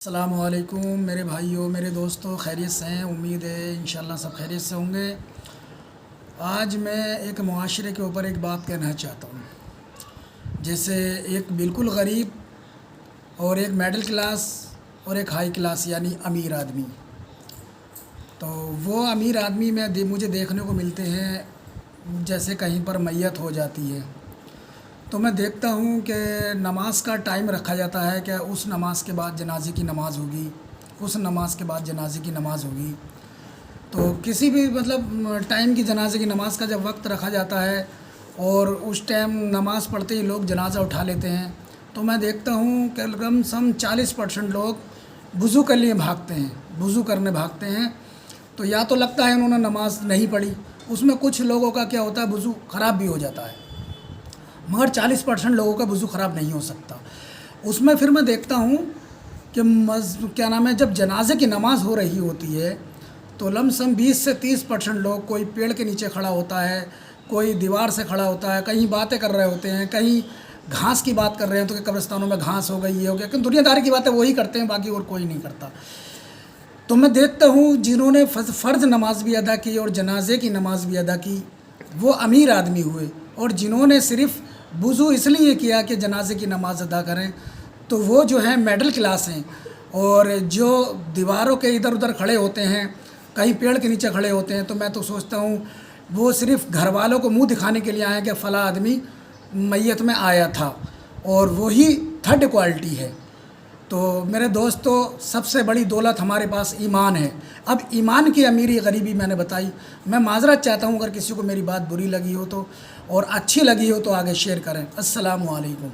السلام علیکم میرے بھائیوں، میرے دوستوں، خیریت سے ہیں؟ امید ہے انشاءاللہ سب خیریت سے ہوں گے۔ آج میں ایک معاشرے کے اوپر ایک بات کہنا چاہتا ہوں۔ جیسے ایک بالکل غریب اور ایک میڈل کلاس اور ایک ہائی کلاس یعنی امیر آدمی۔ تو وہ امیر آدمی میں مجھے دیکھنے کو ملتے ہیں جیسے کہیں پر میت ہو جاتی ہے تو میں دیکھتا ہوں کہ نماز کا ٹائم رکھا جاتا ہے کہ اس نماز کے بعد جنازے کی نماز ہوگی، اس نماز کے بعد جنازے کی نماز ہوگی۔ تو کسی بھی ٹائم کی جنازے کی نماز کا جب وقت رکھا جاتا ہے اور اس ٹائم نماز پڑھتے ہی لوگ جنازہ اٹھا لیتے ہیں تو میں دیکھتا ہوں کہ کم سم 40% لوگ وضو کے لیے بھاگتے ہیں، وضو کرنے بھاگتے ہیں۔ تو یا تو لگتا ہے انہوں نے نماز نہیں پڑھی، اس میں کچھ لوگوں کا کیا ہوتا ہے وضو خراب بھی ہو جاتا ہے، مگر 40% لوگوں کا وضو خراب نہیں ہو سکتا۔ اس میں پھر میں دیکھتا ہوں کہ جب جنازے کی نماز ہو رہی ہوتی ہے تو لم سم 20 سے 30% لوگ، کوئی پیڑ کے نیچے کھڑا ہوتا ہے، کوئی دیوار سے کھڑا ہوتا ہے، کہیں باتیں کر رہے ہوتے ہیں، کہیں گھاس کی بات کر رہے ہیں تو کہ قبرستانوں میں گھاس ہو گئی، یہ ہو گیا، کہ دنیا داری کی باتیں وہی کرتے ہیں، باقی اور کوئی نہیں کرتا۔ تو میں دیکھتا ہوں جنہوں نے فرض نماز بھی ادا کی اور جنازے کی نماز بھی ادا کی وہ امیر آدمی ہوئے، اور جنہوں نے صرف وضو اس لیے کیا کہ جنازے کی نماز ادا کریں تو وہ جو ہیں میڈل کلاس ہیں۔ اور جو دیواروں کے ادھر ادھر کھڑے ہوتے ہیں، کہیں پیڑ کے نیچے کھڑے ہوتے ہیں، تو میں تو سوچتا ہوں وہ صرف گھر والوں کو منہ دکھانے کے لیے آئے کہ فلاں آدمی میت میں آیا تھا، اور وہی تھرڈ کوالٹی ہے۔ تو میرے دوستو، سب سے بڑی دولت ہمارے پاس ایمان ہے۔ اب ایمان کی امیری غریبی میں نے بتائی۔ میں معذرت چاہتا ہوں اگر کسی کو میری بات بری لگی ہو تو، اور اچھی لگی ہو تو آگے شیئر کریں۔ السلام علیکم۔